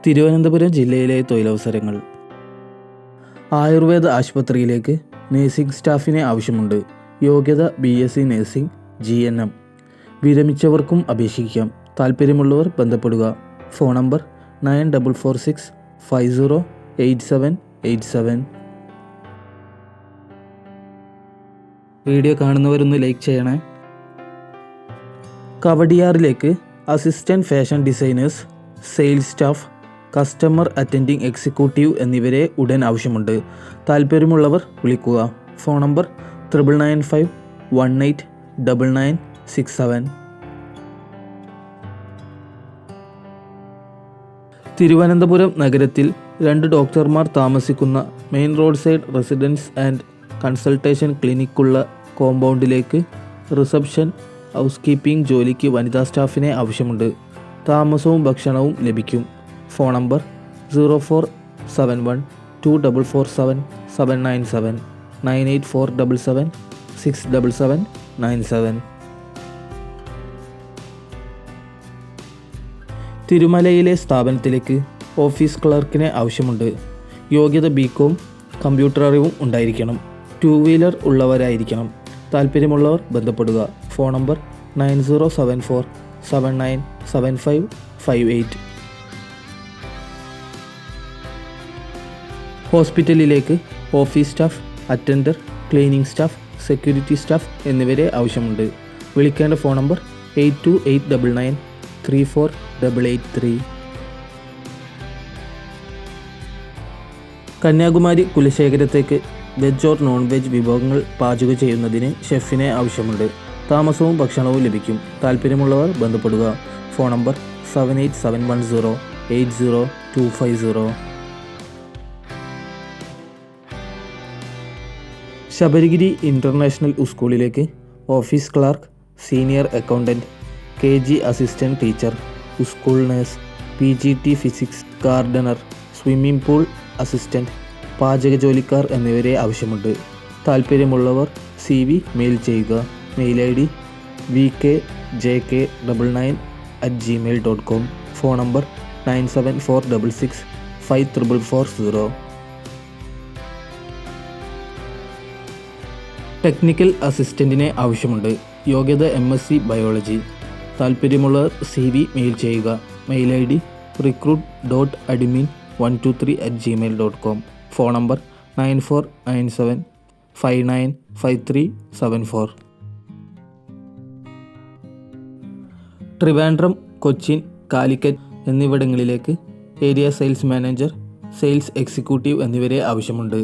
തിരുവനന്തപുരം ജില്ലയിലെ തൊഴിലവസരങ്ങൾ. ആയുർവേദ ആശുപത്രിയിലേക്ക് നഴ്സിംഗ് സ്റ്റാഫിനെ ആവശ്യമുണ്ട്. യോഗ്യത BSc നഴ്സിംഗ് GNM. വിരമിച്ചവർക്കും അപേക്ഷിക്കാം. താൽപ്പര്യമുള്ളവർ ബന്ധപ്പെടുക. Phone number 9446508787. വീഡിയോ കാണുന്നവരൊന്ന് ലൈക്ക് ചെയ്യണേ. കവടിയാറിലേക്ക് assistant fashion designers, sales staff, customer attending executive എന്നിവരെ ഉടൻ ആവശ്യമുണ്ട്. താൽപ്പര്യമുള്ളവർ വിളിക്കുക. Phone number 9995189967. തിരുവനന്തപുരം നഗരത്തിൽ 2 ഡോക്ടർമാർ താമസിക്കുന്ന main road side residence and consultation ക്ലിനിക്കുള്ള കോമ്പൗണ്ടിലേക്ക് റിസപ്ഷൻ, ഹൗസ് കീപ്പിംഗ് ജോലിക്ക് വനിതാ സ്റ്റാഫിനെ ആവശ്യമുണ്ട്. താമസവും ഭക്ഷണവും ലഭിക്കും. Phone number 0471244777 98477677797. തിരുമലയിലെ സ്ഥാപനത്തിലേക്ക് ഓഫീസ് ക്ലർക്കിനെ ആവശ്യമുണ്ട്. യോഗ്യത BCom, കമ്പ്യൂട്ടർ അറിവും ഉണ്ടായിരിക്കണം. 2 വീലർ ഉള്ളവരായിരിക്കണം. താൽപ്പര്യമുള്ളവർ ബന്ധപ്പെടുക. Phone number 9074797558. ഹോസ്പിറ്റലിലേക്ക് office staff, attender, cleaning staff, security staff എന്നിവരെ ആവശ്യമുണ്ട്. വിളിക്കേണ്ട ഫോൺ നമ്പർ 8289934883. കന്യാകുമാരി കുലശേഖരത്തേക്ക് വെജ് ഓർ നോൺ വെജ് വിഭവങ്ങൾ പാചകം ചെയ്യുന്നതിന് ഷെഫിനെ ആവശ്യമുണ്ട്. താമസവും ഭക്ഷണവും ലഭിക്കും. താൽപ്പര്യമുള്ളവർ ബന്ധപ്പെടുക. Phone number 7871080250. ശബരിഗിരി ഇൻ്റർനാഷണൽ സ്കൂളിലേക്ക് office clerk, senior accountant, KG assistant teacher, school nurse, PGT physics, gardener, swimming pool assistant, പാചക ജോലിക്കാർ എന്നിവരെ ആവശ്യമുണ്ട്. താൽപ്പര്യമുള്ളവർ CV മെയിൽ ചെയ്യുക. Mail ID vkjk99@gmail.com. Phone number 9746654440. Technical അസിസ്റ്റൻറ്റിനെ ആവശ്യമുണ്ട്. യോഗ്യത MSc ബയോളജി. താൽപ്പര്യമുള്ളവർ CV മെയിൽ ചെയ്യുക. Mail ID recruit.admin123@gmail.com. Phone number 9497595374. Trivandrum, Cochin, Calicut എന്നിവിടങ്ങളിലേക്ക് area sales manager, sales executive എന്നിവരെ ആവശ്യമുണ്ട്.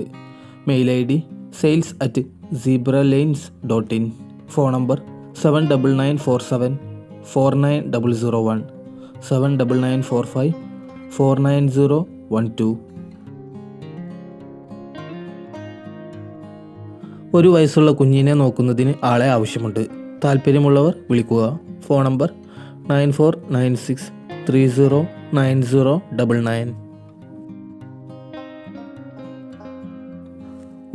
Mail ID sales@zebralanes.in. Phone number 7994749001 7994549012. 1 വയസ്സുള്ള കുഞ്ഞിനെ നോക്കുന്നതിന് ആളെ ആവശ്യമുണ്ട്. താൽപ്പര്യമുള്ളവർ വിളിക്കുക. Phone number 9496309099.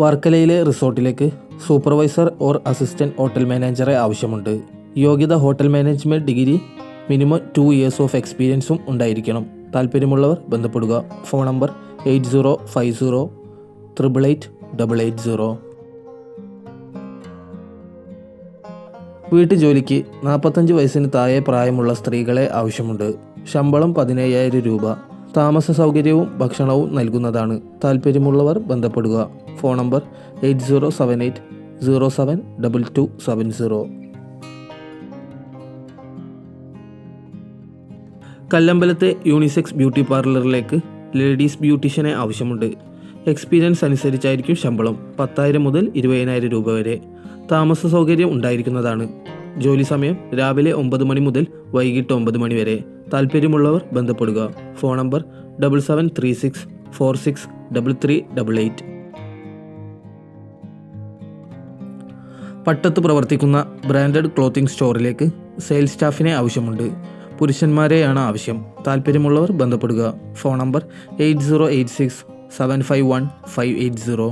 വർക്കലയിലെ റിസോർട്ടിലേക്ക് സൂപ്പർവൈസർ ഓർ അസിസ്റ്റൻറ്റ് ഹോട്ടൽ മാനേജറെ ആവശ്യമുണ്ട്. യോഗ്യത hotel management degree, minimum 2 years of എക്സ്പീരിയൻസും ഉണ്ടായിരിക്കണം. താൽപ്പര്യമുള്ളവർ ബന്ധപ്പെടുക. Phone number 8050888880. വീട്ടുജോലിക്ക് 45 വയസ്സിന് താഴെ പ്രായമുള്ള സ്ത്രീകളെ ആവശ്യമുണ്ട്. ശമ്പളം 17,000 രൂപ. താമസ സൗകര്യവും ഭക്ഷണവും നൽകുന്നതാണ്. താൽപ്പര്യമുള്ളവർ ബന്ധപ്പെടുക. Phone number 8078072270. കല്ലമ്പലത്തെ യൂണിസെക്സ് ബ്യൂട്ടി പാർലറിലേക്ക് ലേഡീസ് ബ്യൂട്ടീഷ്യനെ ആവശ്യമുണ്ട്. എക്സ്പീരിയൻസ് അനുസരിച്ചായിരിക്കും ശമ്പളം. 10,000 മുതൽ 20,000 രൂപ വരെ. താമസ സൗകര്യം ഉണ്ടായിരിക്കുന്നതാണ്. ജോലി സമയം രാവിലെ 9 മണി മുതൽ വൈകിട്ട് 9 മണി വരെ. താൽപ്പര്യമുള്ളവർ ബന്ധപ്പെടുക. Phone number 7736463388. പട്ടത്ത് പ്രവർത്തിക്കുന്ന ബ്രാൻഡഡ് ക്ലോത്തിംഗ് സ്റ്റോറിലേക്ക് സെയിൽസ് സ്റ്റാഫിനെ ആവശ്യമുണ്ട്. പുരുഷന്മാരെയാണ് ആവശ്യം. താൽപ്പര്യമുള്ളവർ ബന്ധപ്പെടുക. Phone number 8086751580.